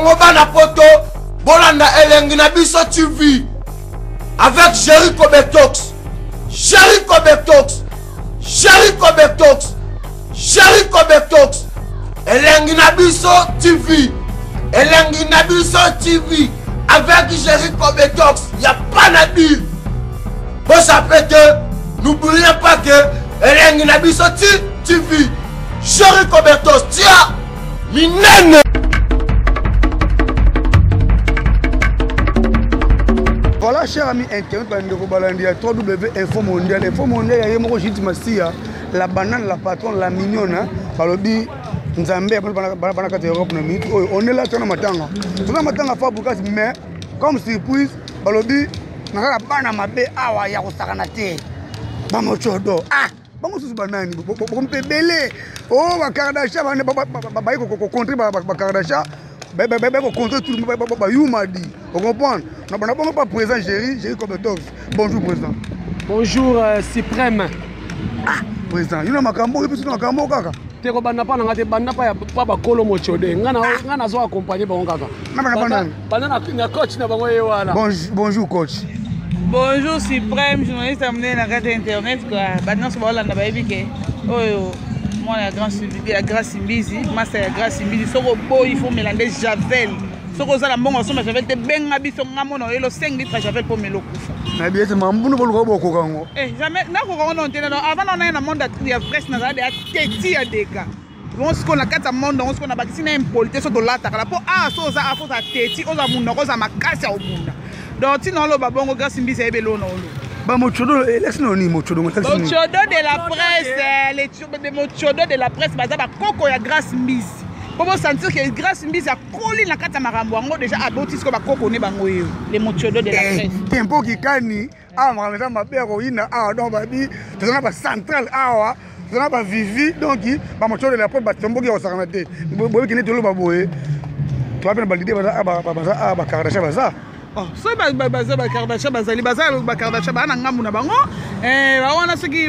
Bana poto, Bolanda Elengina Biso TV avec Jericho Betox. Jericho Betox. Jericho Betox. Jericho Betox. Elengina Biso TV. Elengina Biso TV avec Jericho Betox. Il n'y a pas de dire. Vous savez que n'oubliez pas que Elengina Biso TV. Jericho Betox. Tiens, minene. Voilà, cher ami internet, www.info mondial. Info mondial, il y a un petit massia, la banane, la patronne, la mignonne, par le dit, nous avons on est là, on a fait mais comme surprise, par le dit, nous avons la banane, awa, ya saranate, bamochodo, ah, bamosus banane, on peut belé, oh, ma Kardashian, contre tout le monde, m'a dit. Vous comprenez? Nous n'avons pas présent, Jericho Betox. Bonjour, président. Bonjour, Suprême. Ah, président. Il y a un cambo, et puis il y a un cambo, kaka. Tu es pas pas kolo mochode. Ngana zo accompagner ba kaka. Na coach na bango yewana. Bonjour, coach. Bonjour, Suprême, journaliste amené dans la radio internet quoi. Maintenant c'est voilà na baibike. Oh. Moi, la grâce Mbizi, moi c'est la grâce Mbizi. Il faut mélanger Javel. Si vous avez un bon Javel, vous avez un bon Javel, vous 5 litres Javel pour me le couper. C'est un bon Javel. Jamais. Avant, on a un monde de presse, on a des dégâts. On se connaît 4 monde, on se connaît pas. Si on a une politique sur la terre, pour so za afo za teti, on a monde, on a makasi au monde. Donc si on a bon grâce Mbizi, c'est bello non. Mochodo, laisse-nous Mochodo. Mochodo de la presse, les Mochodo de la presse, Koko ya grâce Mbizi. Pour vous sentir que grâce Mbizi a collé la carte à Marambo, déjà abouti ce que Koko ne bangoye. Les Mochodo de la presse. Tempo qui kani, ah, ma père, ah, donc, babi, tu n'as pas central, ah, tu n'as pas vivi, donc, Mochodo de la presse, Tombo qui a saranaté. Vous qui n'est pas boé. Tu vas bien valider, ah, Kardashian, ça. Oh, so Kardashian bazali Kardashian bana ngamu na bango bawana soki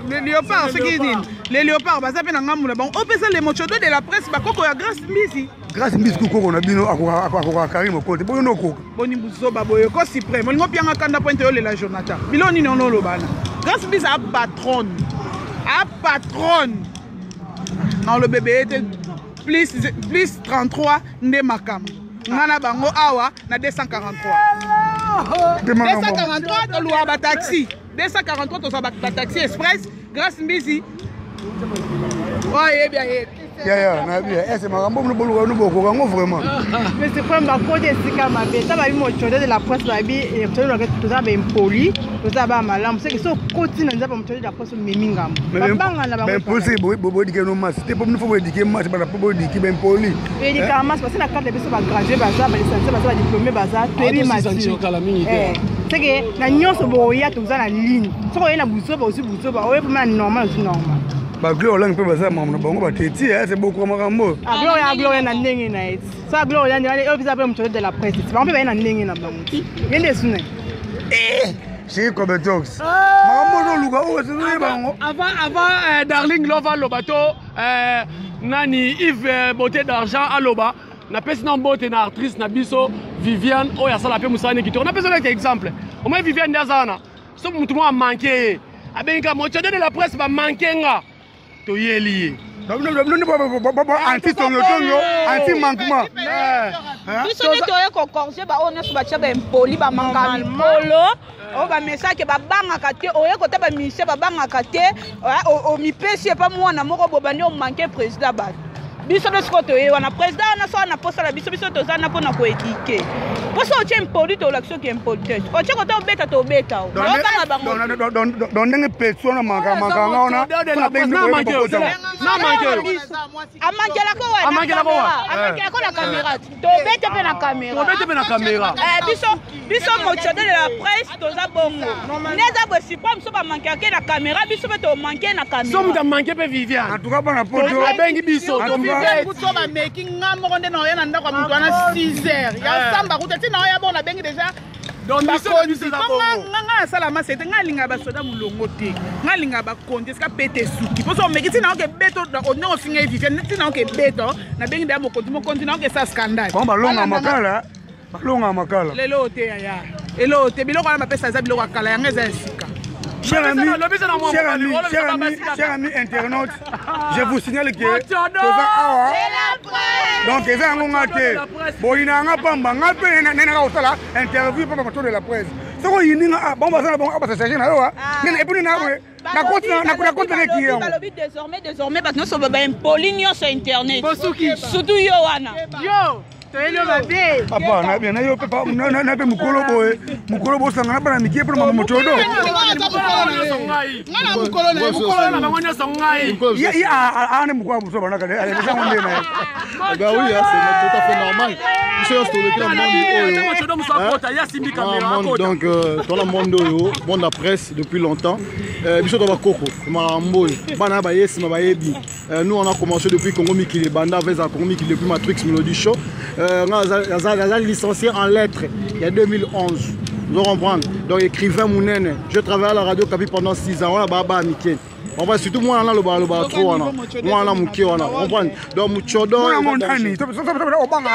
les léopards soki nini les léopards bazape na ngamu na bango opesa les Mochodo de la presse bakoko ya grâce Mbizi koko na bino akoka Karim kote boyo noko boni buzoba boyo ko Suprême olingo pianga kanda pointe ole la Jonathan biloni nono lobana grâce Mbizi a patronne non le bébé était plus 33 nde makam ngana bango awa na 243 243 toluwa ba taxi 243 to ba taxi express grâce Mbizi bien na bien c'est marambo no boluka no boko kango vraiment mais c'est pas ma côté sika mabe ça va bi Mochodo de la presse babi et Mochodo na tout ça ba impoli tout ça ba malamu c'est que so côté na nzapa Mochodo de la presse memingam banga na bango possible bobo dike no mas c'était pour nous faut dike mas ba bobo dike ben poli et dike mas parce que na carte de biso ba gradué baza ba licence baza diplômé baza tebi mati c'est que na nyonso boya tout ça na ligne so ko yena busoba aussi busoba oye pour normal aussi normal ba gloire lang pe baza mamu na bango ba teti c'est beaucoup makambo gloire na ndenge na it ça gloire ni ale ofisa pe Mochodo de la presse ba mpe ba na ndenge na bango yende sune Jericho Betox makambo no luka o se bango avant Darling Lova Lobato nani Yves Beauté d'argent à Loba na pesi na mbote na actrice na biso Viviane oya sala pe musane kitoko na pesi na exemple au moins Viviane ndazana so mutu mo a manqué abenga Mochodo de la presse ba manqué nga to yeli anti manquement biso ne toye ko corriger ba on so ba tcha ba impoli ba manga polo o ba message ba banga kate oye ko ta ba mise ba banga kate o mi pesi pa mwana moko bobani o manquer président ba biso de skoto e wana président na so na posa la biso to za na pona ko éduquer poso o tiem poli to l'action qui importe o tche ko to beta o banga bango don ndenge persona manga ngona na manqué amangela ko la caméra to beta pe na caméra biso Mochodo de la presse to za bongo neza bo Suprême so ba manquer na caméra biso be to manquer na caméra so muta manquer pe Viviane en tout cas bana poto bengi biso to ba making ngamo nde na ya na ndako mutu ana 6h ya samba kuta tina ya bona bengi déjà Donc bakonzi nga sala masete nga linga basoda mulongo te nga linga bakonzi ska pete suki poso meki tina ke beto onyo finga vision tina ke beto na bengi da mokonzi na ke sa scandale bon balonga makala lelo te ya elo te biloko na mapesa za biloko akala ya ngeza sika. Chers amis internautes, je vous signale que donc ils ont ngate boina ngapamba ngape nena osala interview papa de la presse. Ce qu'on y ninga bon basala bon abasa chercher na yo nena epuni na we na compte qui est désormais parce que nous sommes impoli sur internet. Surtout yo wana. Yo papa na bien na yo papa na pe mukolo bo sanga na bana mikie pour mama mochodo ngana mukolo na bangonya songai ya ane mukwa buso bana kale ale bisa ngombe na bah oui c'est tout à fait normal donc dans le monde bon la presse depuis longtemps biso to ba koko marambo bana ba yes ma ba yebi nous on a commencé depuis Congo Mikili banda avec Congo Mikili depuis Matrix Melody Show licencié en lettres il y a 2011. Vous comprenez? Donc écrivain Mounene, je travaillais à la radio Kapi pendant 6 ans. On a baba Miké. On va surtout moi on a le bar trop on a. Moi on a Mouké on a. Vous comprenez? Donc Mouchodo. Moi on tani. Ça au banga.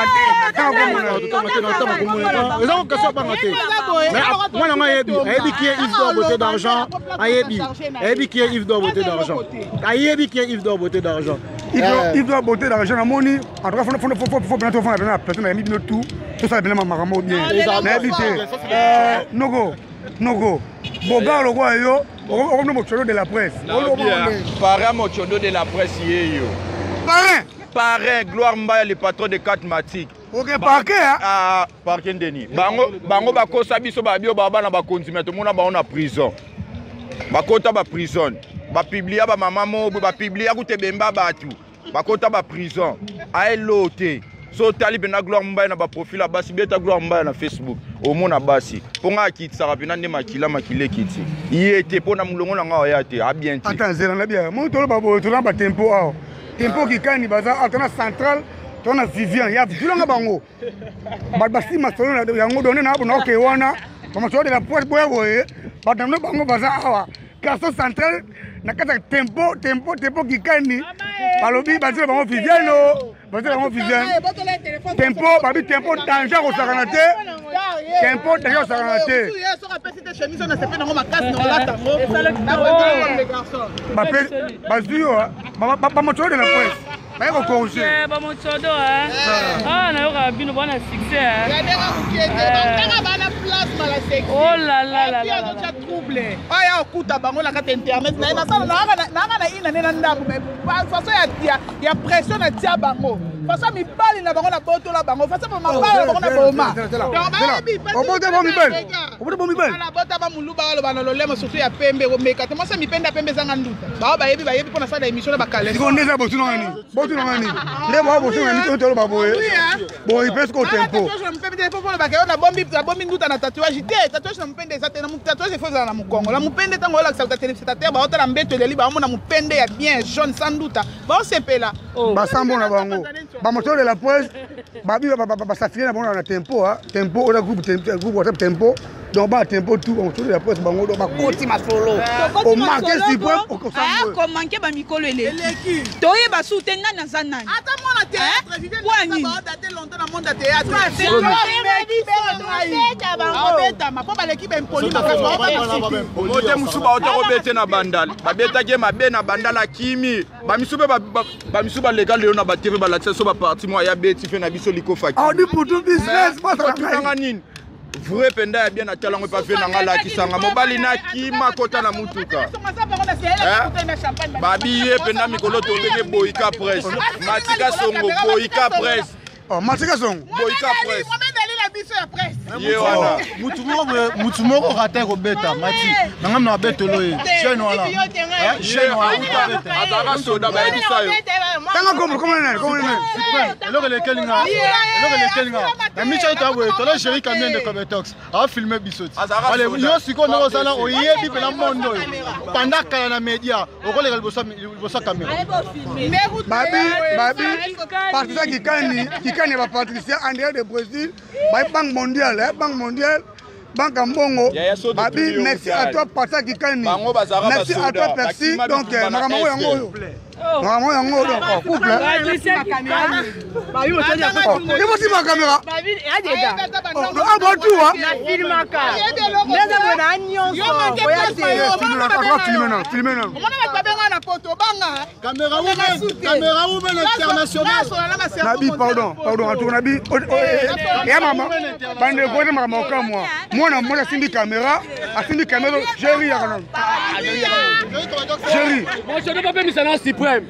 Ils ont cassé banga. Mais moi on a Yebi qui est Yves d'or beauté d'argent. Yebi qui est Yves d'or beauté d'argent. Yebi qui est Yves d'or beauté d'argent. Il doit botter d'argent à Moni. En tout cas, faut bientôt faire la personne a mis tout. Tout ça, bien maramo bien. Mais habité. Nogo. Boga le roi yo. On nous mochodo de la presse. Parrain mochodo de la presse yo. Parrain Gloire Mbaya le patron de 4 matic. Ok parquet ah parquet Denis. Bango bakosa biso ba bio baba na ba continuer tout monde ba on a prison. Bakota ba prison. Ba publier ba maman mo ba publier ku te bemba batu bakota ba prison a elote so tali bena Gloire Mbaya na ba profil ba basi beta Gloire Mbaya na Facebook au mona basi ponga kitsa rapina ne makile kiti yete pona mulongo na nga ya te a bien ti attends zela na bien mo to ba bo to na ba tempo a tempo ki kani baza altana central to na Vivian ya dilanga bango ba basi ma solo na yango donne na bona ke wana ba so de la pointe boye ba damno bango baza awa Garçon central nakata tempo kikani balobi bazela bango Viviano tempo babi tempo danger ko sakana te tempo danger ko sakana te ba moto de la presse ba ko corriger ba moto na yo ka bino bana succès oh là là troublé aya okuta bango na kata internet na sala na ina nena ndambu façon ya pression na tia bango façon mibali na bango na boto la bango façon mabala bango na boma obote bo mibali ala bota ba muluba lo bana lo lemo surtout ya pembe o meka te mosa mipenda pembe zanga nduta ba bayebi pona sala émission na bakale ko ndeza botu ngani nde bo botu ngani to lo baboye bo ipes ko tempo je me pembe po ba ke na bombi nduta na tatouage te tatouage na mpende za te na tatouage faut na mukongo la mpende tango la sa téléspectateur ba otala mbeto leli ba mona mpende ya bien jaune sans nduta ba sepela ba sambo na bango ba moteur de la presse babi ba safia na bango na tempo tempo na groupe WhatsApp tempo donc ba tempo tout on de la presse bango do ba koti masolo o marquer si point o ko sambo ko manquer ba mikolo eleki to ye ba soutenga na zanani ata mona théâtre vivien ba dater longtemps na monde de théâtre beta ma pa l'équipe impoli ote musuba ote robete na bandal babeta ke mabe na bandala kimi ba misuba legal leo na ba TV ba latsa so ba parti mo ya beti fe na biso likofa on dit pour tout business pas ça nini vrai penda ya bien na talango pa fe na ngala kisanga mobali na kima kota na mutuka babi ye penda mikolo to beke boika press matika songo boika press oh matika songo boika press mutu moko rate kobeta mati nanga na betolo ye jeune wala ataka soda bayebisa yo tanga komona eloko lekelinga na micha tabwe tola chéri camien de Cobetox a filmer bisoti ale yo siko ndoko sala oyebi pena mondo pendant kala na media okoleka libosa camera babi partisan kikani ba Patricia André de Brésil ba banque mondiale banque mbongo babi merci à toi Passa Kikani merci à toi Percy donc makambo yango makambo yango donc couple il faut si ma caméra ah bon tu vois filmer non caméra woman international Nabi pardon Antoine Nabi ya mama bande ko ma moka moi na simbi caméra Jerry ya kana Jerry bon je ne peux pas misana suprême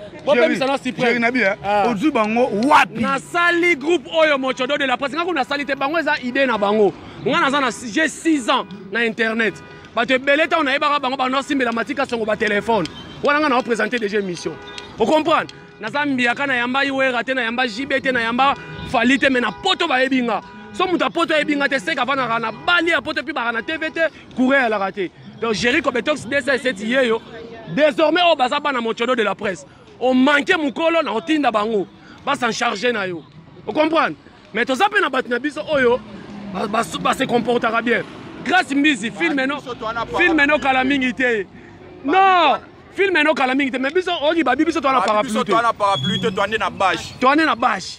Jerry Nabi ozu bango wapi na sali groupe oyo mochodo de la presse ngako na sali te bango eza idée na bango nga naza na j'ai 6 ans na internet bato beleta on ayebaka bango bano simbela matika songo ba téléphone wana nga na présenter déjà émission vous comprenez naza mbiaka na yamba iwera te na yamba JBT na yamba falite mais na poto ba ebinga so muta poto ebinga te seka vana na bali ya poto pi ba na TVT courir à la raté donc Jerry Kobetox DC7 yeyo désormais au bazaba na mochodo de la presse on manquait mukolo na otinda bango ba s'en charger na yo vous comprenez mais to zape na batna biso oyo ba se comportera bien grâce mbizi filme no kala mingi te non filme no kala mingi te mais biso oki ba biso to na parapluie te to ande na bâche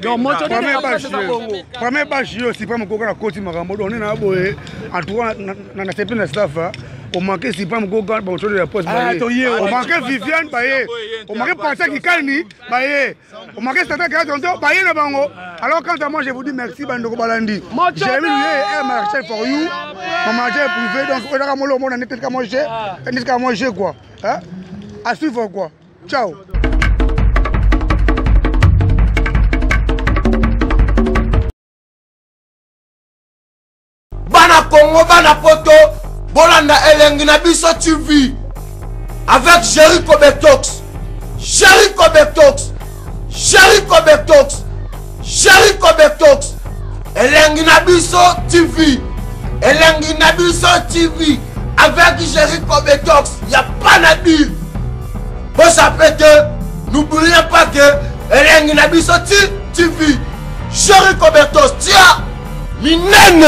donc moto premier bâche yo si pas moko na koti makambo on na boye en tout cas na sepe na staff on manquait si pas moko bon de la poste on manquait Viviane baye on manquait Passa Kikani baye on manquait Tata Katonto baye na bango alors quand moi je vous dis merci Bandoko Balandi j'ai vu un marché for you mon marché privé donc on a molo mon net ka manger quoi hein à suivre quoi ciao Bana Congo bana poto bolanda elengi na biso TV avec Jerry Kobetox elengi na biso TV avec Jerry Kobetox y'a pas na dire bon ça fait que n'oubliez pas que elengi na biso TV Jerry Kobetox tia minene